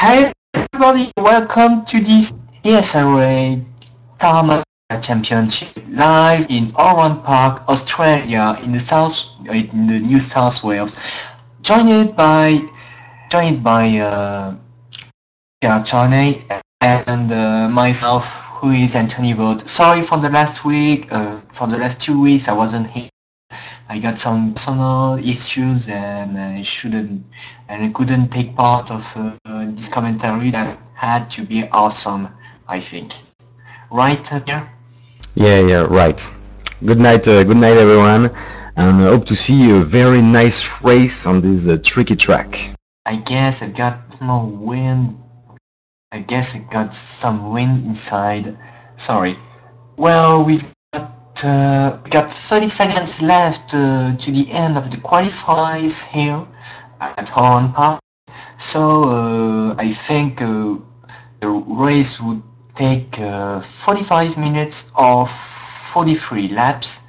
Hi everybody, welcome to this ESRA Star Mazda Championship live in Oran Park, Australia, in the New South Wales. Joined by Charney and myself, who is Anthony Wood. Sorry for the last week. For the last 2 weeks, I wasn't here. I got some personal issues and I couldn't take part of this commentary that had to be awesome, I think. Right, Pierre? Yeah, right. Good night, everyone, and hope to see a very nice race on this tricky track. I guess I got no wind. I guess I got some wind inside. Sorry. Well, we got 30 seconds left to the end of the qualifiers here at Oran Park. So I think the race would take 45 minutes or 43 laps,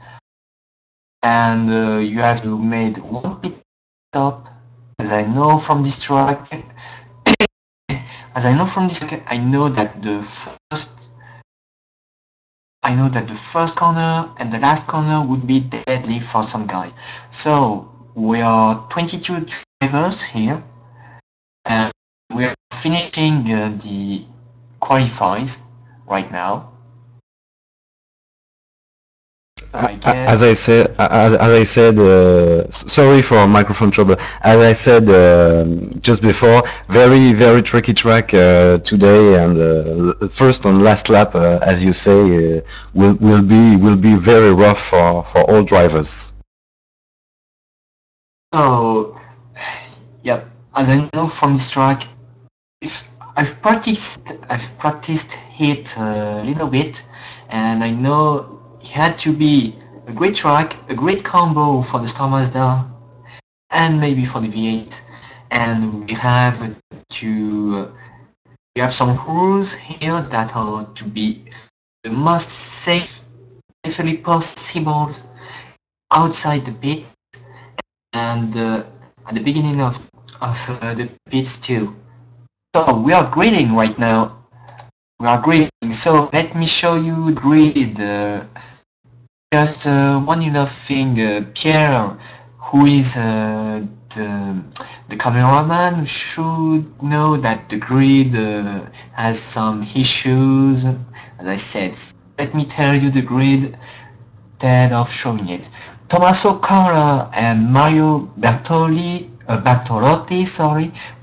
and you have to make one pit stop. As I know from this track, I know that the first corner and the last corner would be deadly for some guys. So we are 22 drivers here, and we are finishing the qualifies right now. As I said, sorry for microphone trouble. As I said just before, very tricky track today, and the first and last lap, as you say, will be very rough for all drivers. So, yep, as I know from this track, if I've practiced it a little bit, and I know it had to be a great track, a great combo for the Star Mazda, and maybe for the V8. And we have some rules here that are to be the most safely possible outside the pit and at the beginning of the pits too. So we are grading right now. We are grading. So let me show you the grid. Just one little thing, Pierre, who is the cameraman, should know that the grid has some issues. As I said, let me tell you the grid instead of showing it. Tommaso Cara and Mario Bertolotti,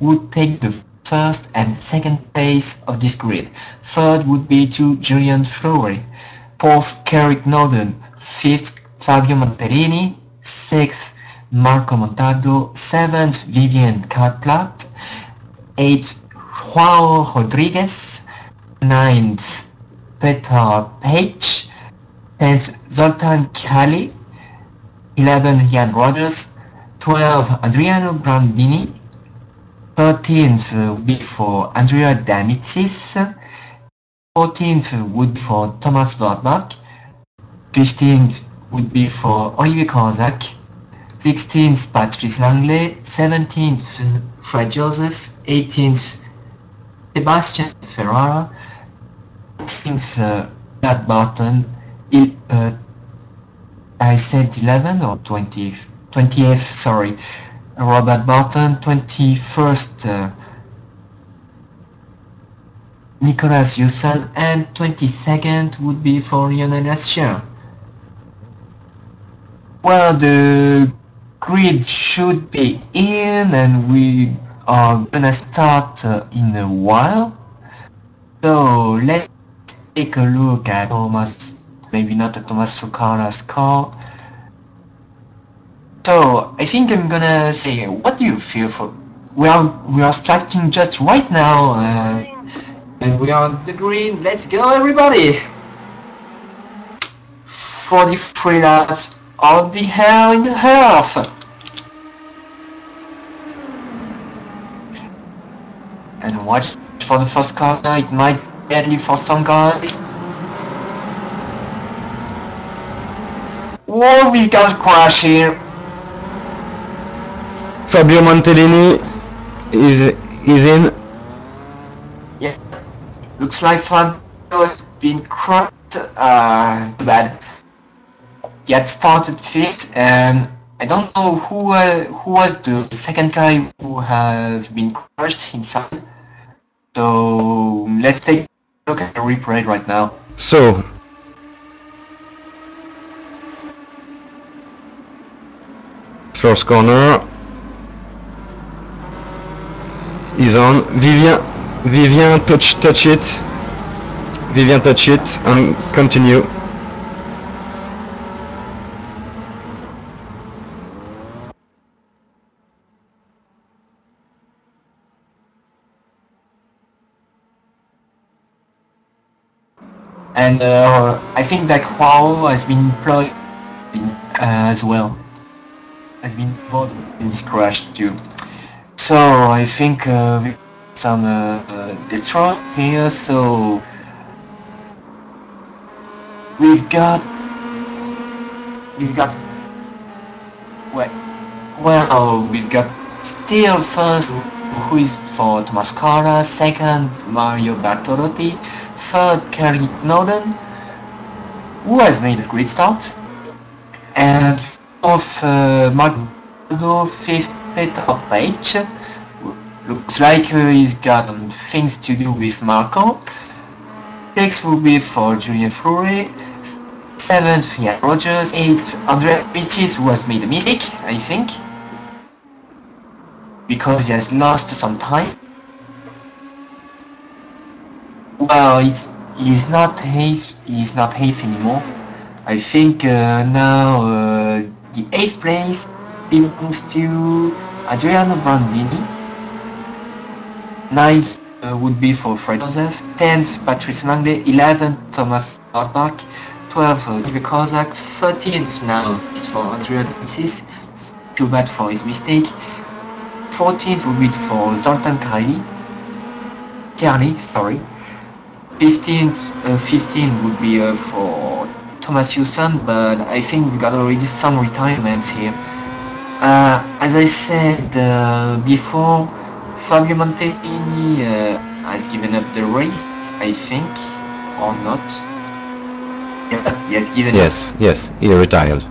would take the first and second place of this grid. Third would be to Julian Fleury. Fourth, Carrick Norton. Fifth, Fabio Monterini. Sixth, Marco Montaldo. Seventh, Vivian Carplat. Eighth, Joao Rodriguez. Ninth, Peter Page. 10th, Zoltan Kali. 11, Jan Rodgers. 12, Adriano Brandini. 13th would be for Andrea Damitsis. 14th would be for Thomas Wartbach. 15th would be for Olivier Kozak. 16th, Patrice Langley. 17th, Fred Joseph. 18th, Sebastian Ferrara. 19th, Matt Barton. I said 11 or 20th? 20th, sorry. Robert Barton. 21st, Nicolas Hewson, and 22nd would be for Lionel Ascher. Well, the grid should be in, and we are gonna start in a while. So let's take a look at maybe not at Thomas Socara's car. So I think I'm gonna say, what do you feel for? We are starting just right now, and we are on the green. Let's go, everybody! 43 laps on the hell in the earth. And watch for the first corner. It might be deadly for some guys. Whoa, we got a crash here. Fabio Monterini is in. Looks like Fabio has been crushed. Too bad. Yet started fifth, and I don't know who was the second guy who has been crushed inside. So let's take a look at the replay right now. So, first corner is on. Vivien touch it. Vivien touch it and continue. And I think that Huao has been employed as well. Has been involved in this crash too. So I think we some destroy here. So we've got well we've got still first who is for Thomas Carla, second Mario Bartolotti, third Kerry Noden, who has made a great start, and fourth Mark fifth Peter Page. Looks like he's got things to do with Marco. Sixth will be for Julien Fleury. Seventh, Ian Rogers. Eighth, Andreas Michis, who has made a mistake, I think, because he has lost some time. Well, he's not eighth anymore. I think now the 8th place belongs to Adriano Brandini. 9th would be for Fred Joseph. 10th, Patrice Langley. 11th, Thomas Oran Park. 12th, Oliver Kozak. 13th now is for Andrea Dancis. Too bad for his mistake. 14th would be for Zoltan Kerli, sorry. 15 would be for Thomas Hewson, but I think we've got already some retirements here. As I said before, Fabio Montefini has given up the race, I think, or not. Yeah, he has given up. Yes, he retired.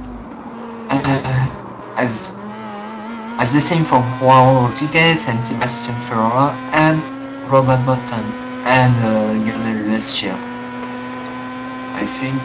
As the same for Juan Rodriguez and Sebastian Ferrara and Robert Button and Lionel Lescher. I think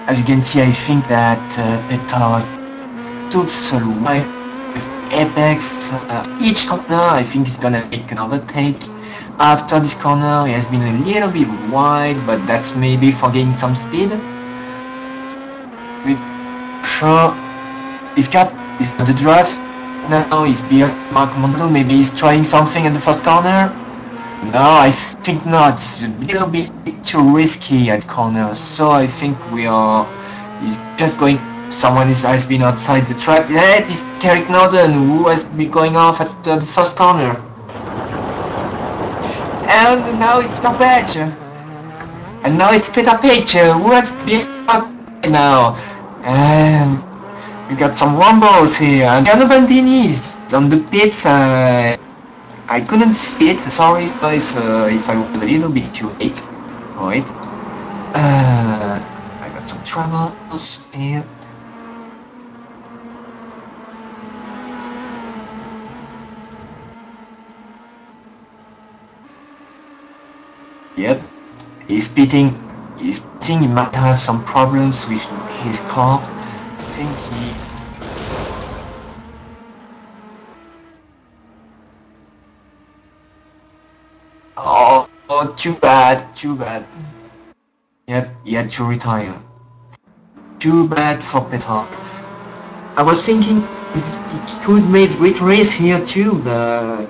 as you can see, I think that Petar took the right with Apex. Each corner, I think he's gonna make an overtake. After this corner, he has been a little bit wide, but that's maybe for gaining some speed. With sure, he's got the draft now. He's behind Marco Mondo. Maybe he's trying something in the first corner. No, I think not. It's a little bit too risky at corners, so I think he's just going, someone has been outside the track. That is Carrick Norton, who has been going off at the first corner. And now it's Page. And now it's Peter Page, who has been outside now. And we got some rumbles here. And Gianno Bandini is on the pits. I couldn't see it, sorry guys, if I was a little bit too late. Alright. I got some troubles here. Yep, he's pitting. He might have some problems with his car. I think he... Oh, too bad. Yep, he had to retire. too bad for Petrol. I was thinking he could make a great race here too, but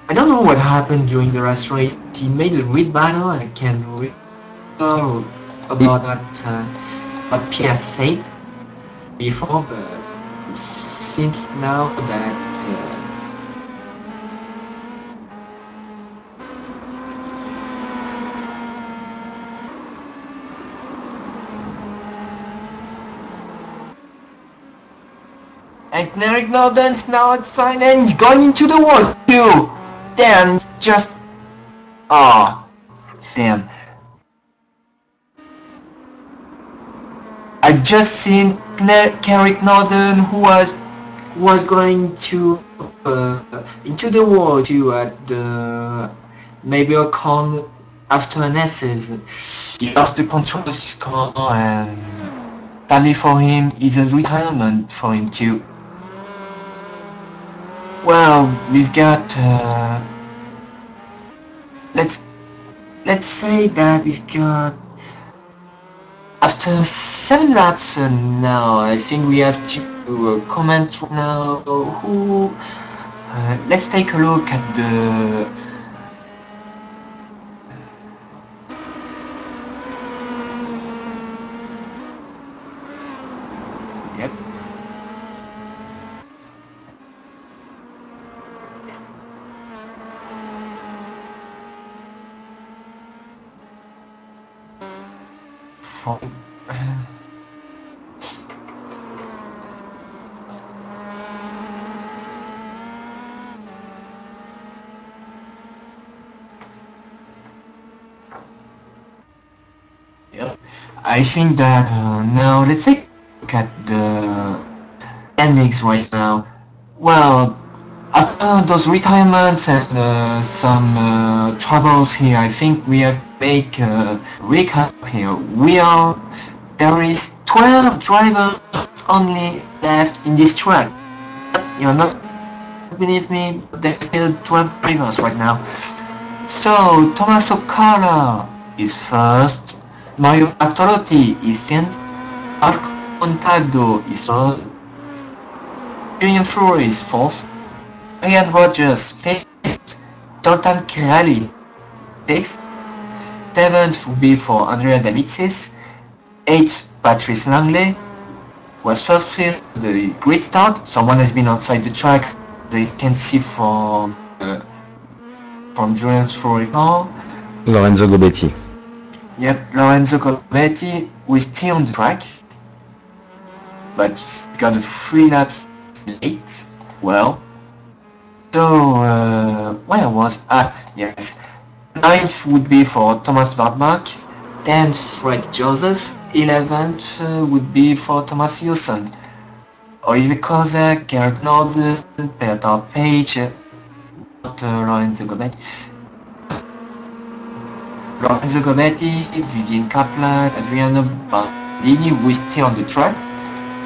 I don't know what happened during the last race. He made a great battle. I can recall about what Pierre said before, but it seems now that and Eric Norden's now outside and he's going into the wall too. Damn, just damn. I just seen Carrick Northern who was going to into the wall too at the maybe a con after an SS. He lost the control of his car and sadly for him is a retirement for him too. Well, we've got let's say that we've got after 7 laps now, I think we have to comment now who... let's take a look at the... Yep. Yep. I think that now let's take a look at the endings right now. Well, after those retirements and some troubles here, I think we have to make a recap here. There is 12 drivers only left in this track. You're not believe me, but there's still 12 drivers right now. So Thomas O'Connor is first, Mario Bartolotti is second, Marco Montaldo is third, Julian Fury is fourth, Ryan Rogers fifth, Zoltan Kirali sixth, seventh would be for Andrea Davidsis, eighth Patrice Langley, was first field the great start. Someone has been outside the track. They can see from Julian's Fury car. Lorenzo Gobetti. Yep, Lorenzo Gobetti who is still on the track, but he's got a 3 laps late. Well, so where was yes, 9th would be for Thomas Wartmark, 10th Fred Joseph, 11th would be for Thomas Hewson, Olivier Kozak, Garrett Norden, Peter Page, Lorenzo Gobetti. Lorenzo Gobetti, Vivian Kaplan, Adriano Bandini, who is still on the track,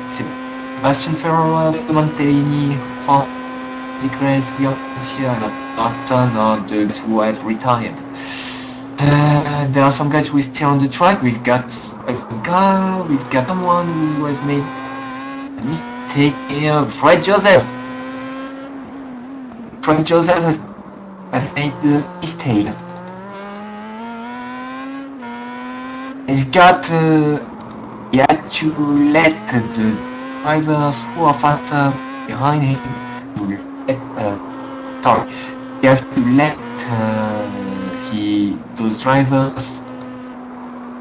Sebastian Ferrara, Montellini, Di Grace, Garcia, and Barton are the guys who have retired. There are some guys who are still on the track. We've got someone who has made a mistake here. Fred Joseph has made the mistake. He had to let the drivers who are faster behind him he has to let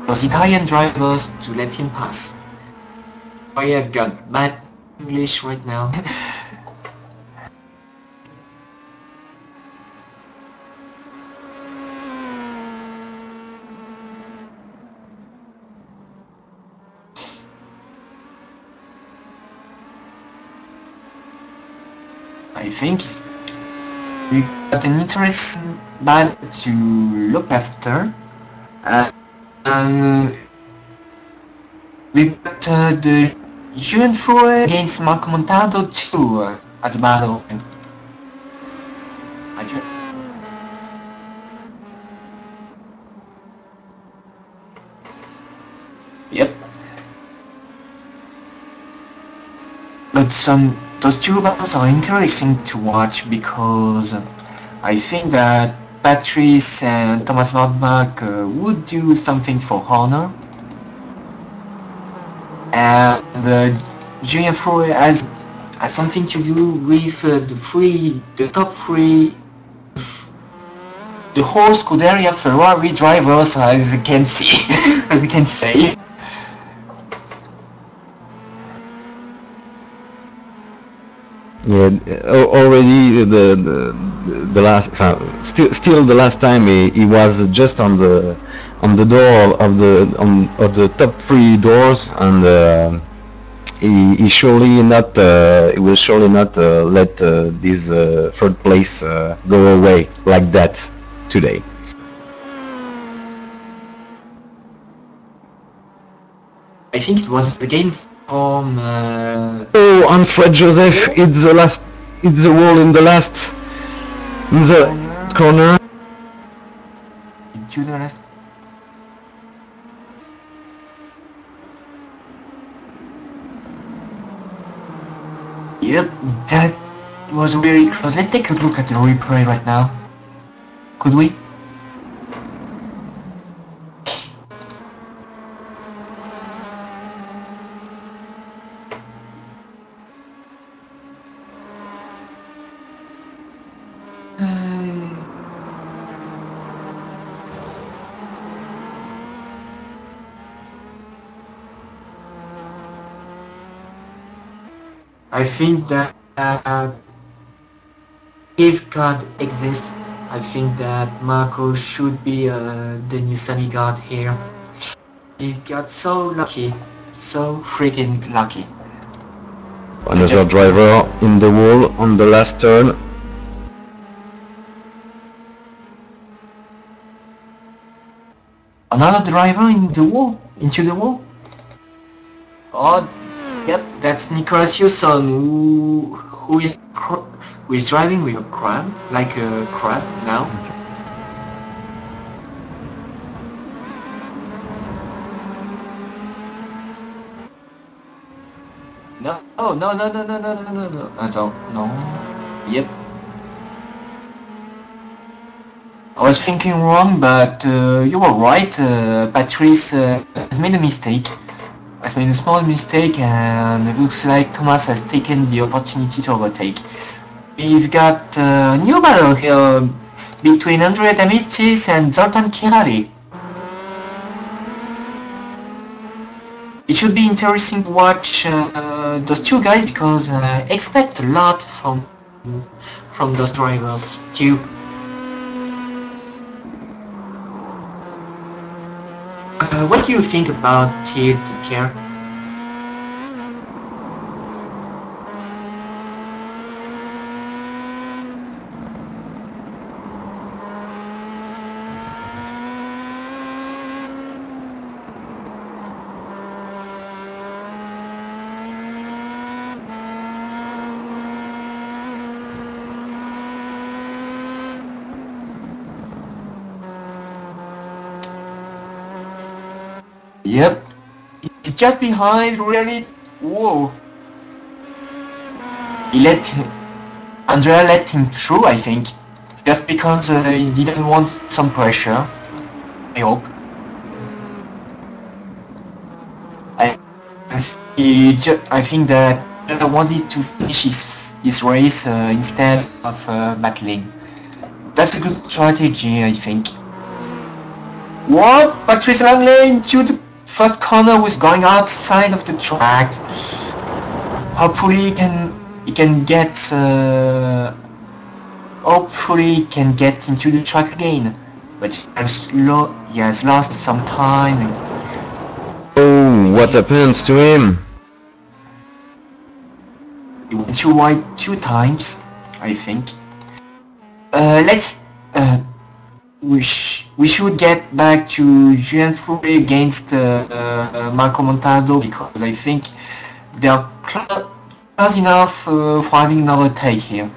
those Italian drivers to let him pass. I have got bad English right now. I think we got an interesting battle to look after, and we got the Julian Fury against Marco Montaldo too as a battle. Yep. but those two battles are interesting to watch because I think that Patrice and Thomas Nordbach would do something for Honor, and Julien Fourier has something to do with the top three, the whole Scuderia Ferrari drivers, as you can see, as you can say. Yeah, already the last, still the last time he was just on the door of the top three doors, and he surely not he will surely not let this third place go away like that today. I think it was again from. Oh, and Fred Joseph, it's the wall in the corner. Into the last. Yep, that was very close. Let's take a look at the replay right now. Could we? I think that if God exists, I think that Marco should be the new Sunny God here. He got so lucky, so freaking lucky. Another driver in the wall on the last turn. Another driver into the wall. Oh, yep, that's Nicolas Hewson, who is driving with a crab, like a crab now. No, oh, no, no, no, no, no, no, no, no, no. Yep. I was thinking wrong, but you were right. Patrice has made a mistake. Has made a small mistake, and it looks like Thomas has taken the opportunity to overtake. We've got a new battle here between Andrea Damicis and Zoltan Kirali. It should be interesting to watch those two guys because I expect a lot from those drivers too. What do you think about it, Pierre? Yep. He's just behind, really? Whoa. Andrea let him through, I think. Just because he didn't want some pressure. I hope. I think that he wanted to finish his race instead of battling. That's a good strategy, I think. What? Patrice Langley into the first corner was going outside of the track. Hopefully he can get into the track again. But he has lost some time. Oh, what happens to him? He went too wide 2 times, I think. We should get back to Julien Fourier against Marco Montado because I think they are close enough for having another take here.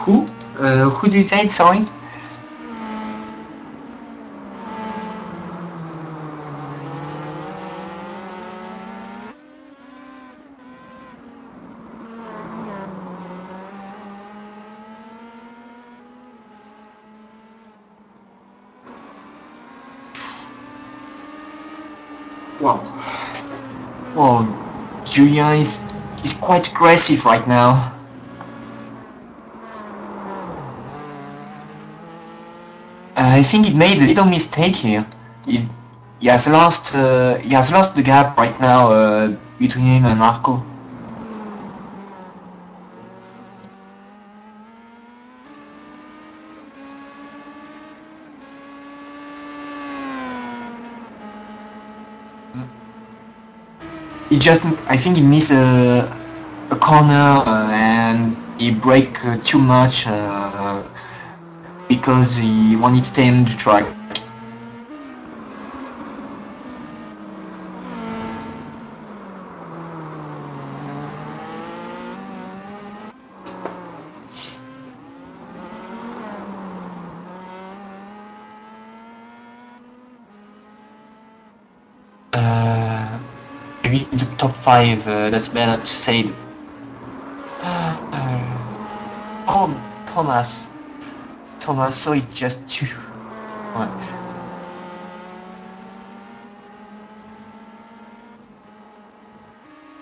Who? Who do you say? Sorry. Wow. Well, Julian is quite aggressive right now. I think he made a little mistake here. He has lost the gap right now between him and Marco. I think he missed a corner and he braked too much because he wanted to stay on the track. Maybe the top 5, that's better to say. Oh, Thomas, so it just too.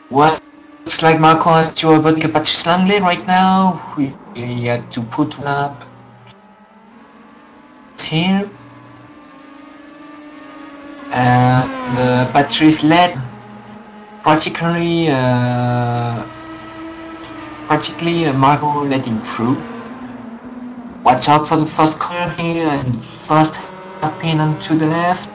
Well, looks like Marco has to avoid Patrice Langley right now. He had to put one up here. And Patrice led practically Marco let him through. Watch out for the first corner here and first hairpin onto the left.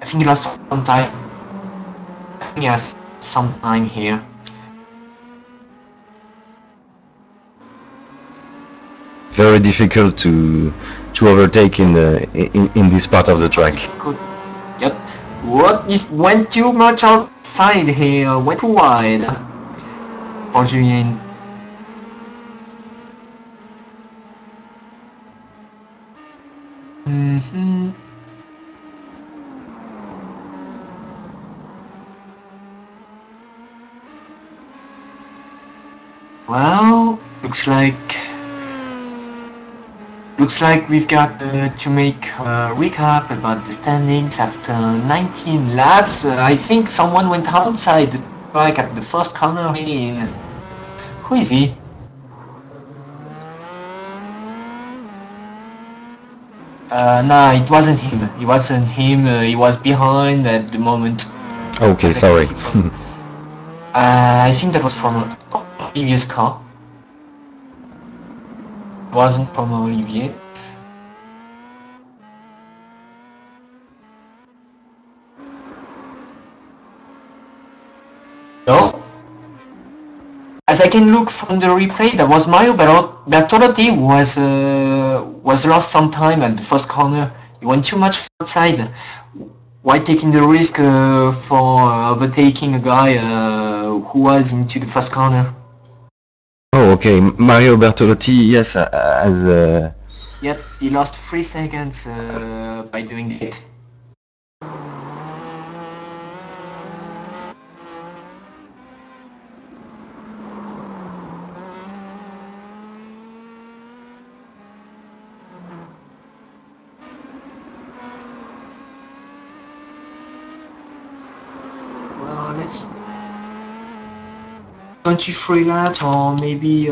I think he lost some time. He has some time here. Very difficult to overtake in this part of the track. Good. Yep. Went too much outside here. Went too wide for Julien. Well, looks like we've got to make a recap about the standings after 19 laps. I think someone went outside the track at the first corner in. Who is he? Nah, it wasn't him. He was behind at the moment. Okay, sorry. I think that was from a previous car. Wasn't from Olivier. No. As I can look from the replay, that was Mario Bertolotti who was lost some time at the first corner. He went too much outside. Why taking the risk for overtaking a guy who was into the first corner? Oh, okay. Mario Bertolotti, yes, as. Yep, he lost 3 seconds by doing it. Well, let's 23 laps or maybe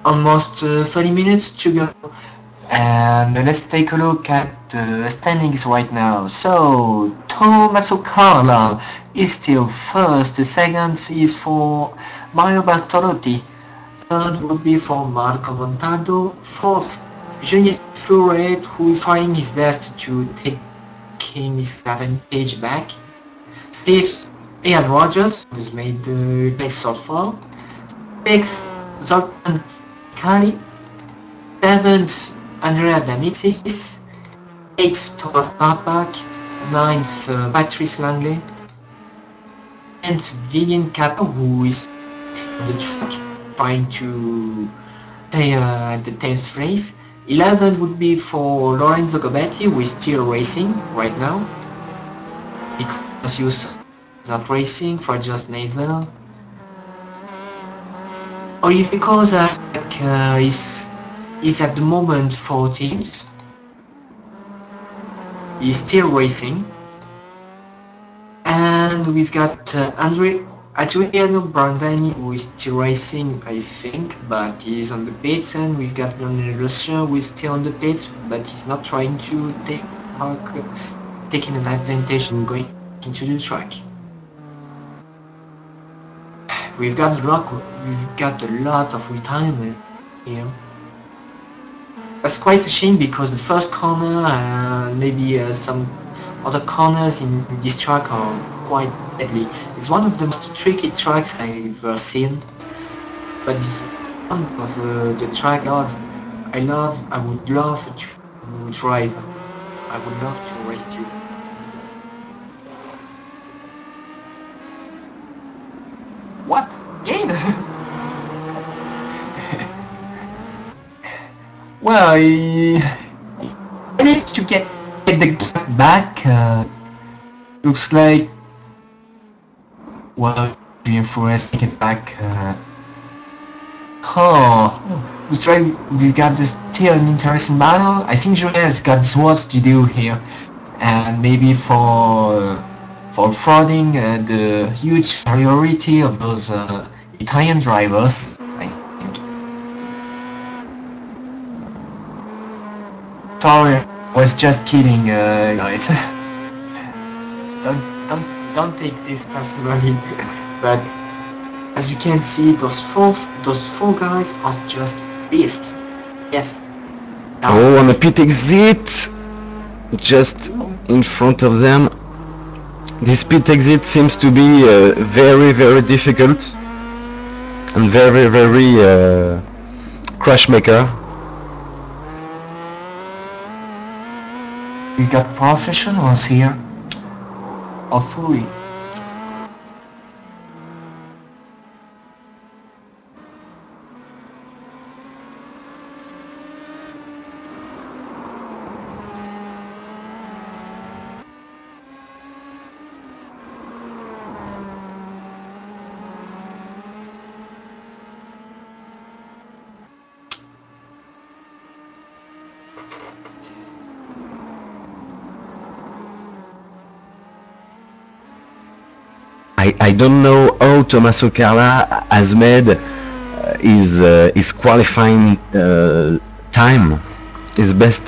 almost 30 minutes to go. And let's take a look at the standings right now. So Tommaso Carla is still first. The second is for Mario Bertolotti. Third would be for Marco Montado. Fourth, Julien Fleuret, who is trying his best to take his advantage back. Fifth, Ian Rogers, who's made the race so far. Sixth, Zoltan Kali. 7th, Andrea Damitis. 8th, Thomas Hartbach. 9th, Patrice Langley. 10th, Vivian Kappa, who is on the track trying to stay at the 10th race. 11th would be for Lorenzo Gobetti, who is still racing right now. Because he's not racing for just nasal. Or if because he's at the moment 14th. He's still racing. And we've got Adriano Brandani, who is still racing, I think, but he's on the pits, and we've got Lionel Rocher, who is still on the pits, but he's not trying to taking an advantage and going into the track. We've got a lot of retirement here. That's quite a shame because the first corner and maybe some other corners in this track are quite deadly. It's one of the most tricky tracks I've seen, but it's one of the track I would love to drive. I would love to race too. What? Again? Well, I need to get the gap back. Looks like, well, for us to get back. Looks like we've got still an interesting battle. I think Julien has got his work to do here, and maybe for frauding the huge superiority of those Italian drivers. I think. Sorry, I was just kidding, guys. Don't take this personally, but as you can see, those four guys are just beasts. Yes. Oh, on the pit exit, just in front of them. This pit exit seems to be very, very difficult and very, very crash maker. We got professionals here. Hopefully. I don't know how Tommaso Carla has made his qualifying time, his best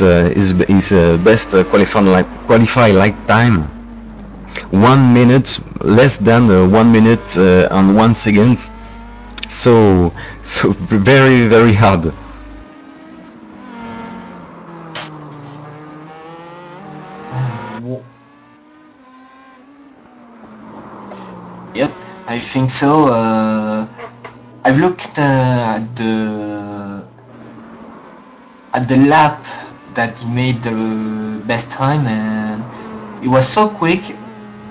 qualify like time. 1 minute, less than 1 minute and 1 second. So very, very hard. Yep, I think so. I've looked at the lap that he made the best time, and it was so quick.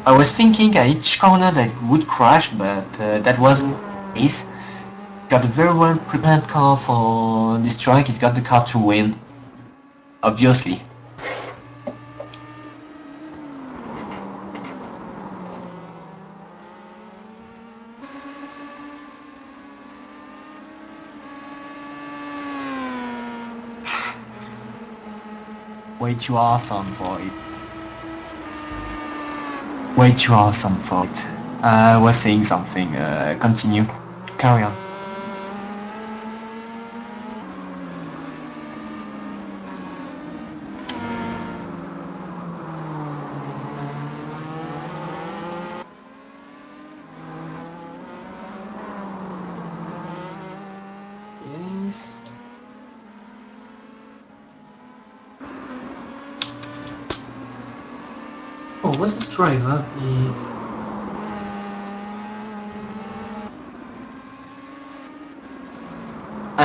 I was thinking at each corner that it would crash, but that wasn't the case. Got a very well prepared car for this track. He's got the car to win, obviously. Way too awesome for it. Way too awesome for it. I was saying something. Continue. Carry on. Yes. Oh, what's this driver?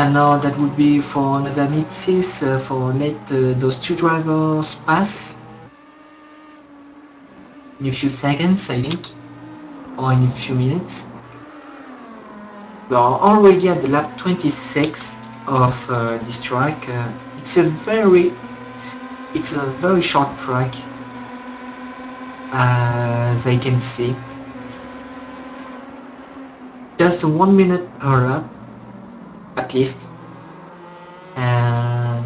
And now that would be for another mid-sis, for let those two drivers pass in a few seconds, I think, or in a few minutes. We are already at the lap 26 of this track. It's a very short track, as I can see. Just 1 minute per lap, at least. And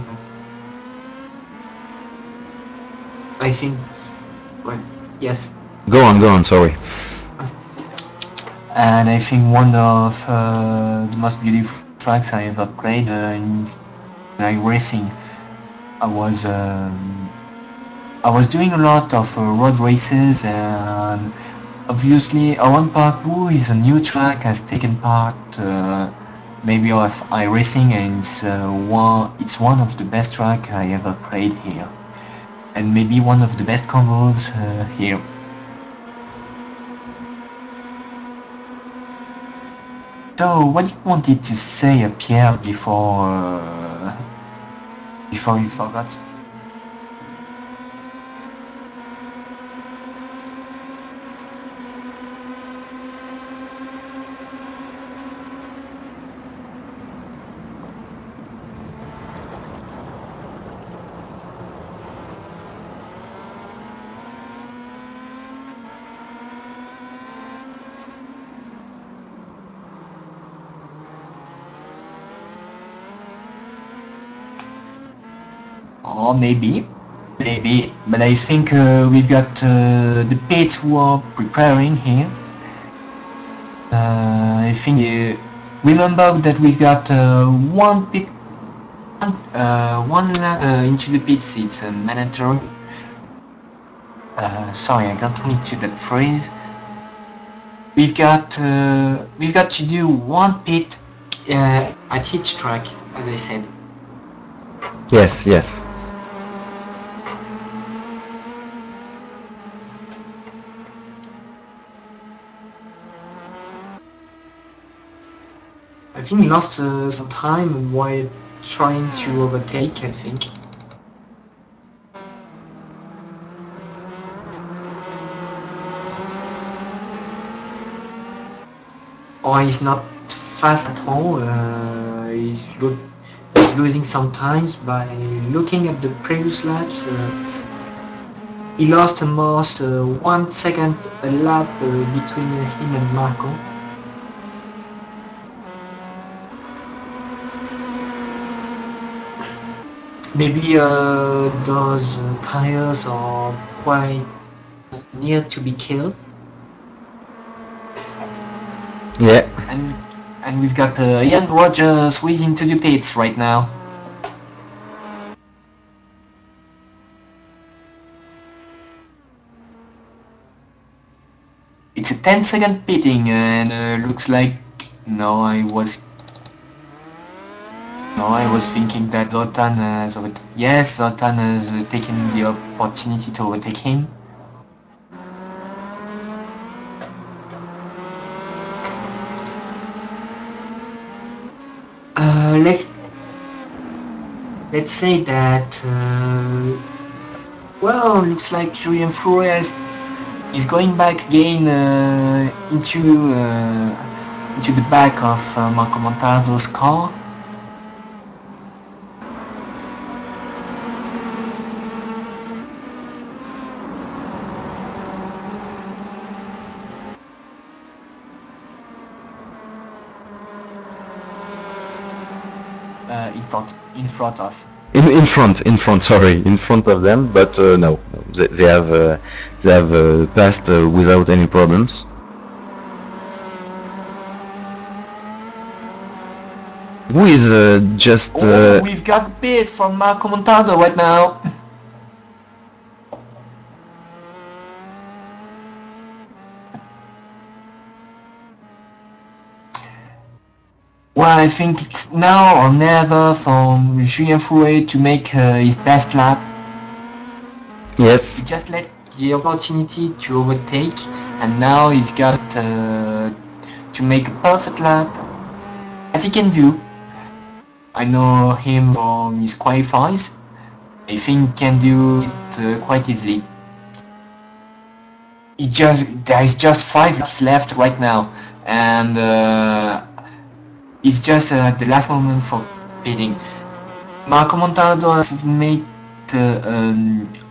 I think, well, yes. Go on, sorry. And I think one of the most beautiful tracks I ever played in iRacing. I was doing a lot of road races, and obviously Oran Park, who is a new track, has taken part maybe of iRacing, and it's one of the best track I ever played here, and maybe one of the best combos here. So, what you wanted to say, Pierre, before you forgot? Or maybe, but I think we've got the pits who are preparing here. I think remember that we've got one pit, one lap into the pits. It's mandatory. Sorry, I can't read to that phrase. We've got to do one pit at each track, as I said. Yes. I think he lost some time while trying to overtake, I think. Or he's not fast at all, he's losing some time by looking at the previous laps. He lost almost 1 second a lap between him and Marco. Maybe those tires are quite near to be killed. Yeah. And we've got Ian Rogers whizzing to the pits right now. It's a 10-second pitting, and looks like I was thinking that Zoltan has Zoltan has taken the opportunity to overtake him. Let's say that looks like Julian Flores is going back again into the back of Marco Montaldo's car. In front of them, but no, they have passed without any problems. Who is just? We've got bid from Marco Montaldo right now. Well, I think it's now or never for Julien Fouet to make his best lap. Yes. He just let the opportunity to overtake, and now he's got to make a perfect lap, as he can do. I know him from his qualifiers. I think can do it quite easily. There is just 5 laps left right now, and it's just the last moment for pitting. Marco Montaldo has made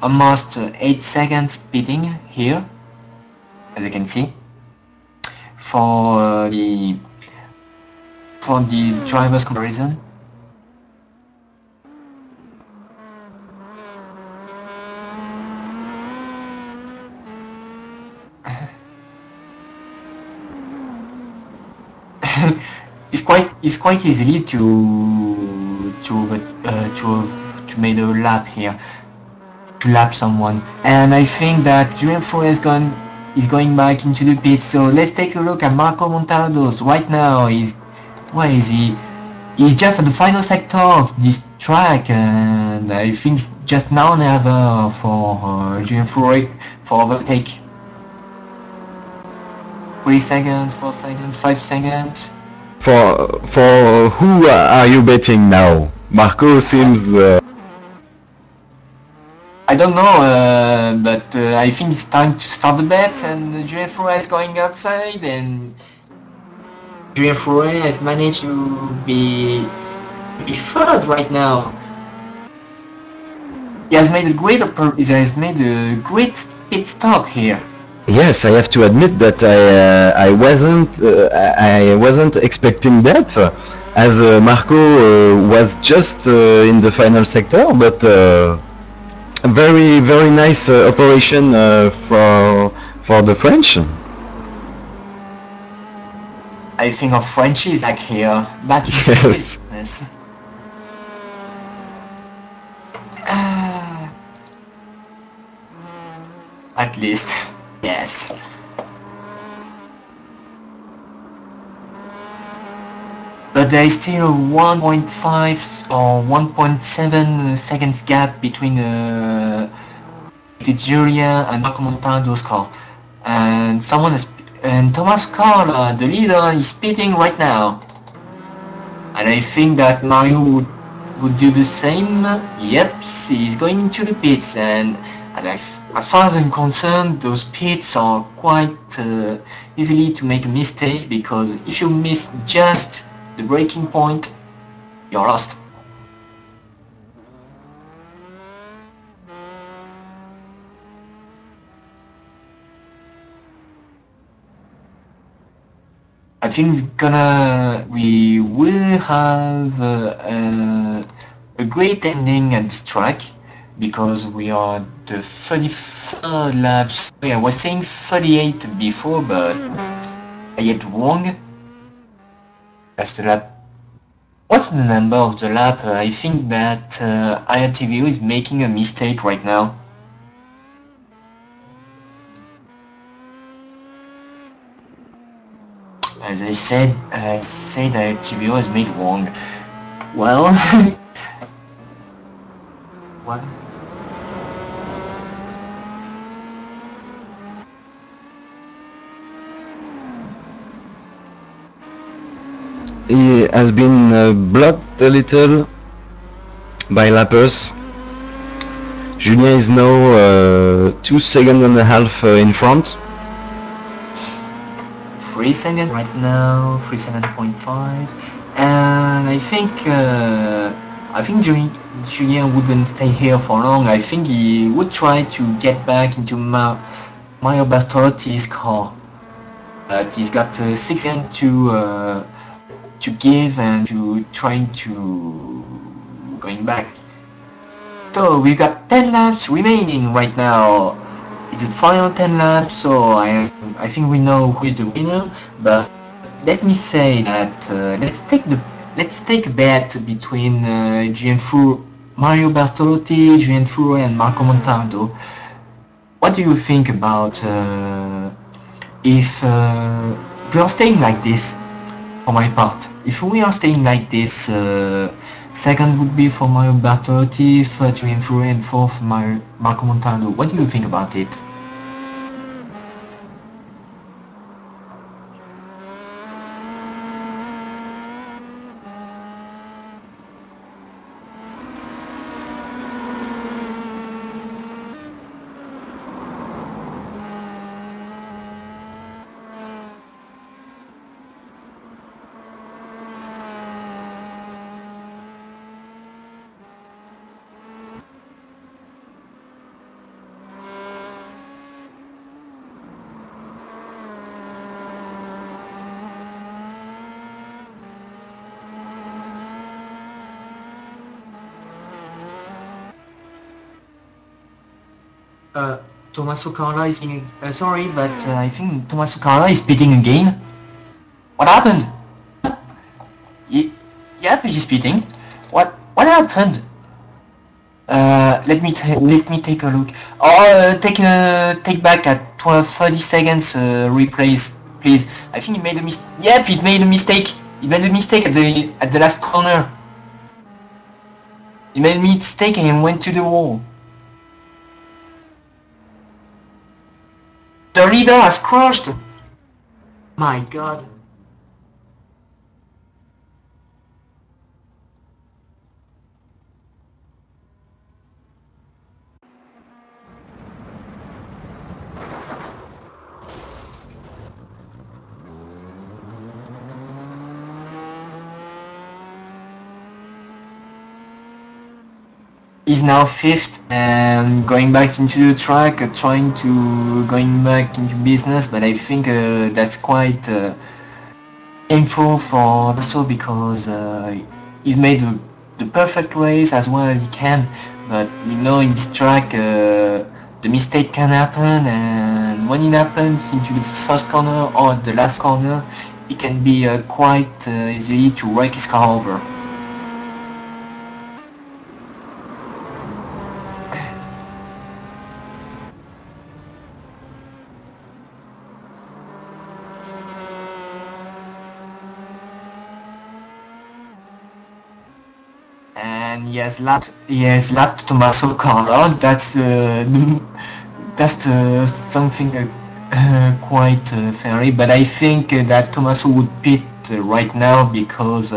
almost 8 seconds pitting here, as you can see, for the driver's comparison. It's quite easily to make a lap here, to lap someone, and I think that Julian Four is going back into the pit. So let's take a look at Marco Montaldo's right now. Where is he? He's just at the final sector of this track, and I think just now and ever for Julian Four for overtake. 3 seconds, 4 seconds, 5 seconds. For who are you betting now? Marco seems... I don't know, but I think it's time to start the bets, and Julien Fourret is going outside, and Julien Fourret has managed to be third right now. He has made a great pit stop here. Yes, I have to admit that I wasn't expecting that, as Marco was just in the final sector, but a very nice operation for the French. I think our French is like here, but yes. At least. Yes. But there is still a 1.5 or 1.7 seconds gap between Julia and Marco Montaldo's car. And Thomas Carr, the leader, is pitting right now. And I think that Mario would do the same. Yep, he's going into the pits, and as far as I'm concerned, those pits are quite easily to make a mistake, because if you miss just the breaking point, you're lost. I think we will have a great ending at this track, because we are the 33rd lap. Sorry, I was saying 38 before, but I get wrong. That's the lap. What's the number of the lap? I think that IRTVO is making a mistake right now. As I said that IRTVO has made wrong. Well, what? He has been blocked a little by lappers. Julien is now 2 seconds and a half in front. 3 seconds right now, 37.5, and I think Julien wouldn't stay here for long. I think he would try to get back into Mario Bertolotti's car, but he's got 6 seconds to give and to trying to going back. So we've got 10 laps remaining right now. It's the final 10 laps, so I think we know who is the winner. But let me say that let's take a bet between Mario Bertolotti, Julien Fourret, and Marco Montaldo. What do you think about if we are staying like this? For my part, if we are staying like this, second would be for Mario Bertolotti, third Julien Fourret, and fourth Marco Montaldo. What do you think about it? Uh, Tommaso Carla is beating. Sorry, but I think Tommaso Carla is beating again. What happened? Y yep, he's beating. What happened? Let me take a look. Or take back at 30 seconds replays, please. I think he made a mistake. Yep, he made a mistake. He made a mistake at the last corner. He made a mistake and went to the wall. The leader has crushed. My God. He's now fifth and going back into the track, trying to going back into business, but I think that's quite painful for Russell because he's made the perfect race as well as he can, but we know in this track the mistake can happen, and when it happens into the first corner or the last corner, it can be quite easy to rake his car over. And he has lapped Tommaso Carlo. That's something quite fairy. But I think that Tommaso would pit right now because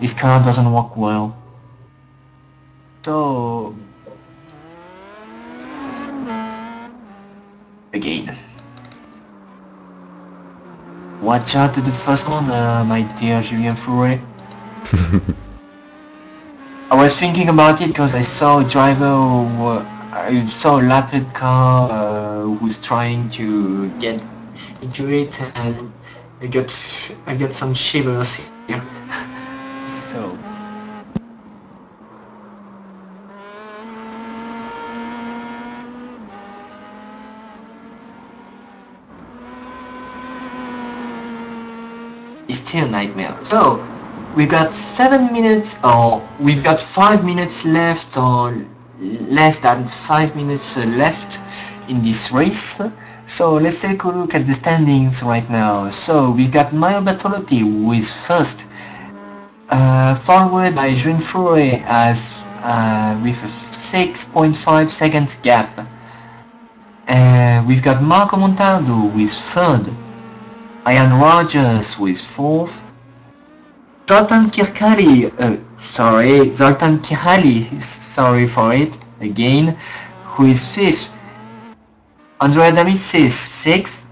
his car doesn't work well. So again, watch out to the first one, my dear Julien Fouret. I was thinking about it because I saw a driver I saw a lapped car who was trying to get into it, and I got some shivers here. So it's still a nightmare. So we've got 7 minutes, or we've got 5 minutes left, or less than 5 minutes left in this race. So let's take a look at the standings right now. So we've got Mario Bertolotti who is first, followed by Julien Fouret as with a 6.5 seconds gap. We've got Marco Montaldo with third, Ian Rogers with fourth, Zoltan Kirkali, sorry for it, again, who is fifth, Andrea Damicis sixth,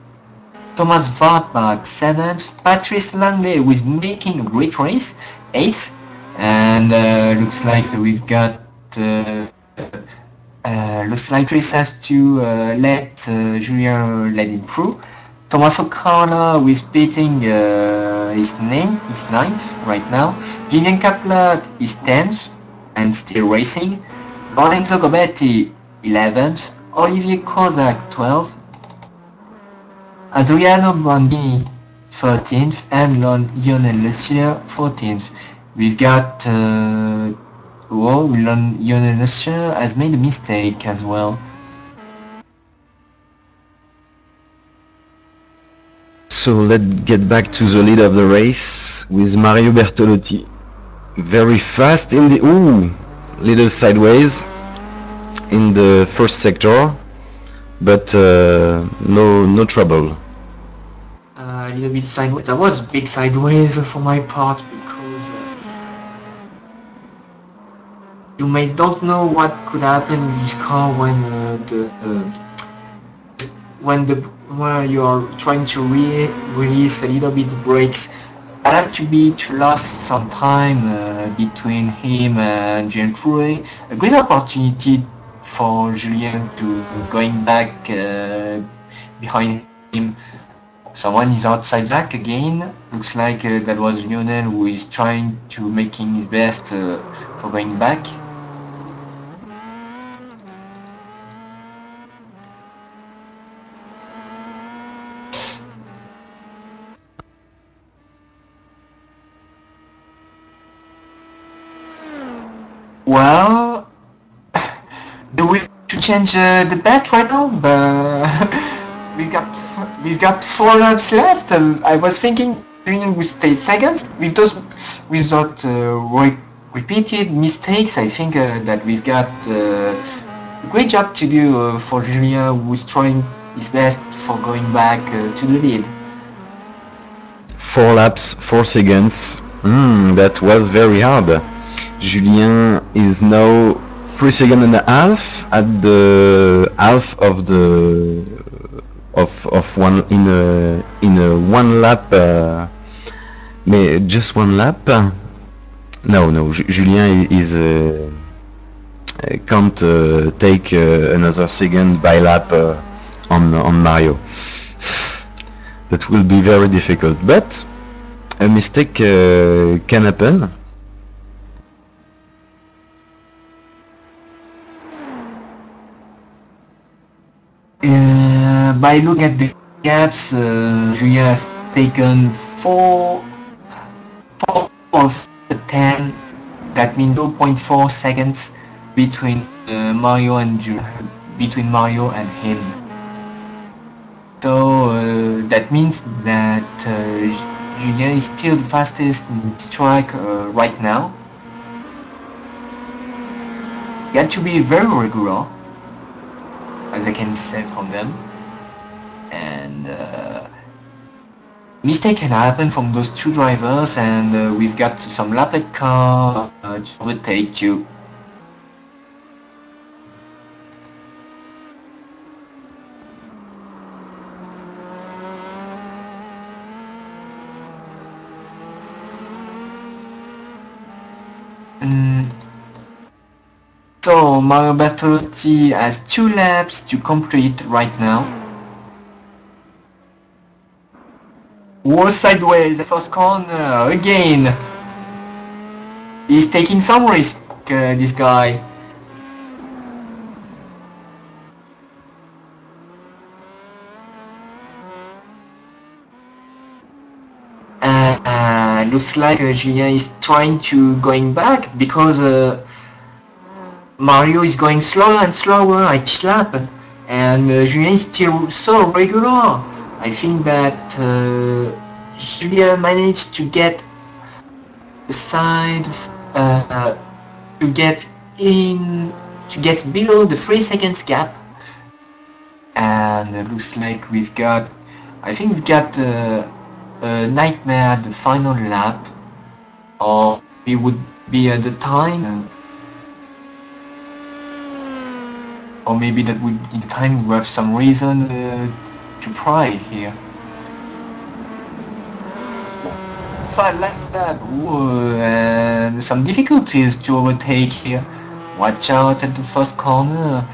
Thomas Wartbach seventh, Patrice Langley with making a great race, eighth, and looks like we've got looks like Chris has to let Julien let him through. Tommaso Carla is beating is ninth right now. Vivian Kaplat is 10th and still racing. Lorenzo Gobetti 11th. Olivier Kozak 12th. Adriano Bandini 13th and Lionel Lessier 14th. We've got Lionel Lessier has made a mistake as well. So let's get back to the lead of the race with Mario Bertolotti. Very fast in the little sideways in the first sector, but no trouble. A little bit sideways. That was a bit sideways for my part because you may don't know what could happen with this car when you are trying to release a little bit the brakes. I have to lost some time between him and Julien Fouret. A great opportunity for Julien to going back behind him. Someone is outside back again. Looks like that was Lionel who is trying to making his best for going back. Do we to change the bet right now? But we've got 4 laps left. I was thinking we stay second without repeated mistakes. I think that we've got a great job to do for Julien, who's trying his best for going back to the lead. 4 laps, 4 seconds. That was very hard. Julien is now 3 seconds and a half at the half of the of one in a 1 lap. Just 1 lap. No. Julien is can't take another second by lap on Mario. That will be very difficult, but a mistake can happen. By looking at the gaps, Julien has taken 4 of the 10. That means 0.4 seconds between Mario and him. So that means that Julien is still the fastest in this track right now. You have to be very regular, as I can say from them, and mistake can happen from those 2 drivers, and we've got some lapped car to overtake you. So Mario Bertolotti has 2 laps to complete right now. Was sideways, the first corner again. He's taking some risk, this guy. Looks like Julien is trying to going back because Mario is going slower and slower each lap, and Julien is still so regular. I think that Julien managed to get the side to get below the 3 seconds gap, and it looks like we've got a nightmare at the final lap, or we would be at the time. Or maybe that would be the time we have some reason to pry here. 5 like that, and some difficulties to overtake here. Watch out at the first corner.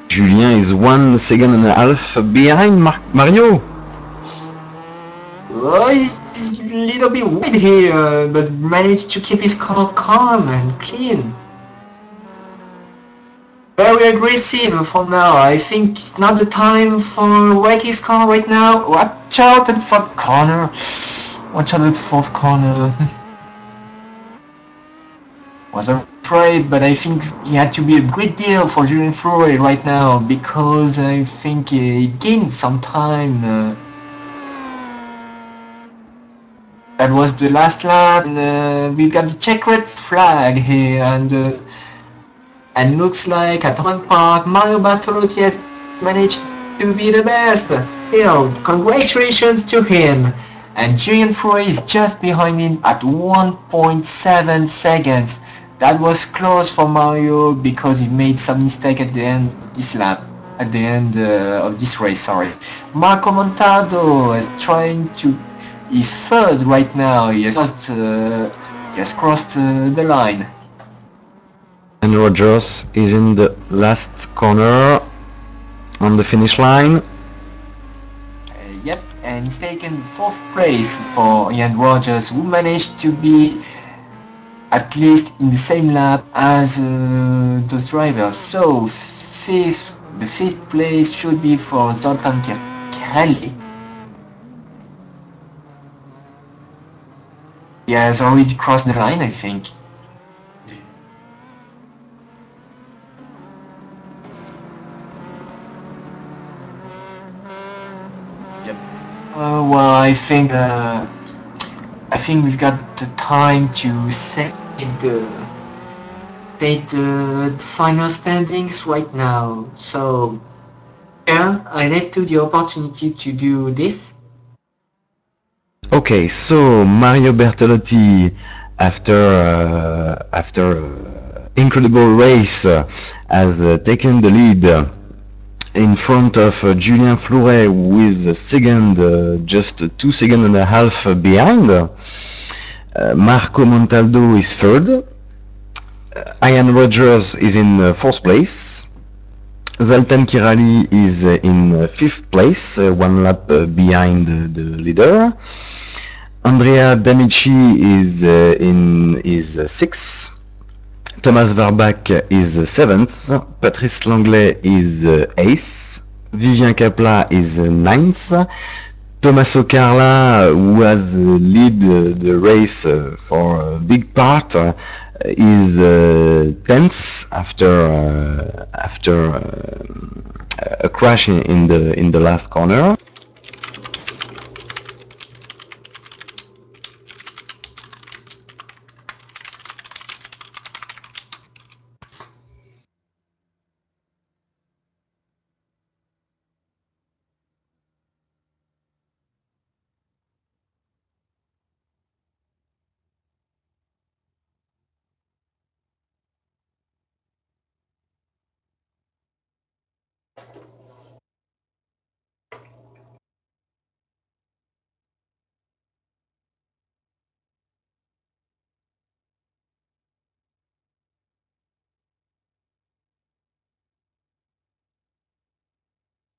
Julien is 1 second and a half behind Mario. Oh, he's a little bit wide here, but managed to keep his car calm and clean. Very aggressive for now. I think it's not the time for wreck his car right now. Watch out at the fourth corner. Watch out at the fourth corner. Was afraid, but I think he had to be a great deal for Julien Fouret right now, because I think he gained some time. That was the last lap, and we've got the checkered flag here, and looks like at Oran Park, Mario Bertolotti has managed to be the best. Here, congratulations to him. And Julien Fouret is just behind him at 1.7 seconds. That was close for Mario because he made some mistake at the end of this lap. At the end of this race, sorry. Marco Montado is trying to... He's third right now. He has crossed the line. And Rogers is in the last corner on the finish line. Yep, and he's taken 4th place for Ian Rogers, who managed to be at least in the same lap as those drivers. So the 5th place should be for Zoltan Kirelli. He has already crossed the line, I think. Well, I think we've got the time to say the final standings right now. So, yeah, I let you the opportunity to do this. Okay, so Mario Bertolotti, after incredible race, has taken the lead in front of Julien Flouret with a second, just 2 seconds and a half behind. Marco Montaldo is third. Ian Rogers is in fourth place. Zoltan Kirali is in fifth place, 1 lap behind the leader. Andrea D'Amici is sixth. Thomas Verbach is seventh. Patrice Langlais is eighth. Vivien Capla is ninth. Tommaso Carla, who has lead the race for a big part, is 10th after a crash in the last corner.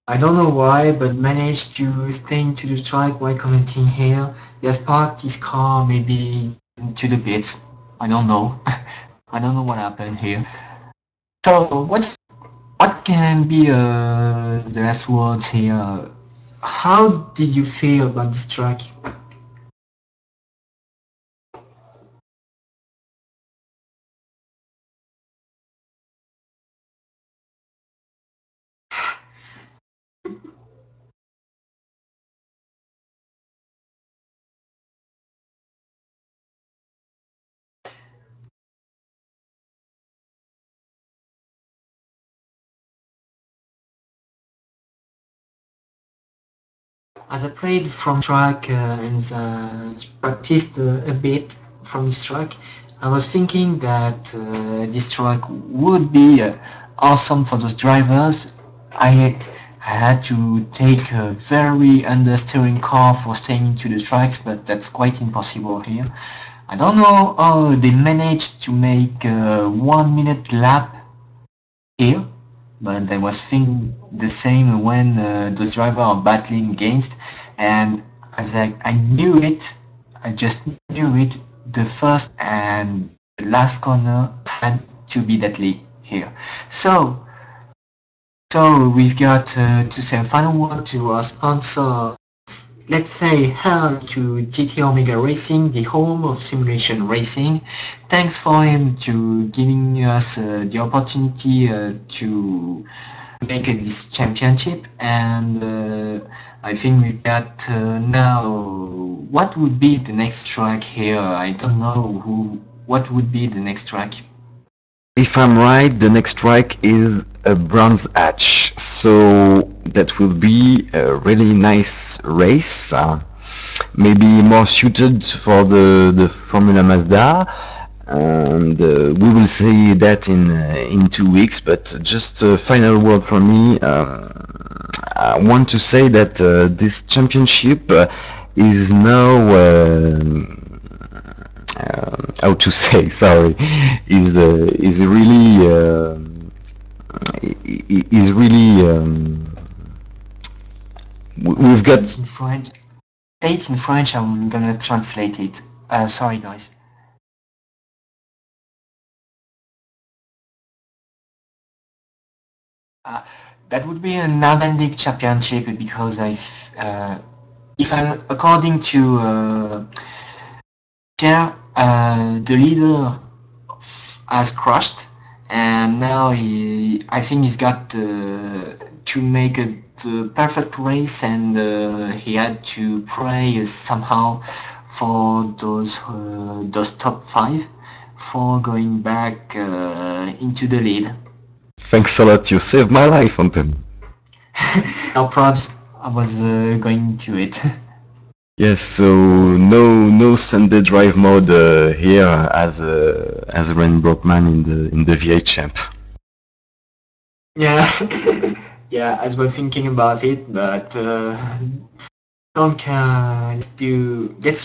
I don't know why, but managed to stay into the track while commenting here. He has parked his car maybe into the pits. I don't know. I don't know what happened here. So what can be the last words here? How did you feel about this track? As I played from track and practiced a bit from this track, I was thinking that this track would be awesome for those drivers. I had to take a very understeering car for staying into the tracks, but that's quite impossible here. I don't know how they managed to make a 1 minute lap here, but I was thinking the same when those drivers are battling against, and as I knew it, I just knew it, the first and the last corner had to be deadly here. So we've got to say a final word to our sponsor. Let's say hello to GT Omega Racing, the home of simulation racing. Thanks for him to giving us the opportunity to make this championship, and I think we've got now what would be the next track here. I don't know what would be the next track. If I'm right, the next track is a Bronze Hatch, so that will be a really nice race, maybe more suited for the Formula Mazda, and we will see that in 2 weeks. But just a final word from me. I want to say that this championship is now how to say, sorry, is really we've got in French. Say it in French. I'm gonna translate it. Sorry, guys. That would be an Atlantic championship because if I'm according to Pierre, the leader has crashed, and now I think he's got to make the perfect race, and he had to pray somehow for those top 5 for going back into the lead. Thanks a lot, you saved my life, Anthony. No props, I was going to it. Yes, so no Sunday drive mode here as Ren Brockman in the V8 Champ. Yeah, yeah, as we're thinking about it, but don't care. Let's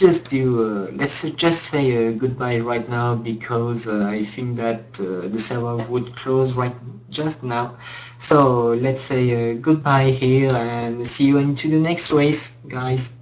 just say goodbye right now, because I think that the server would close right just now. So let's say goodbye here and see you into the next race, guys.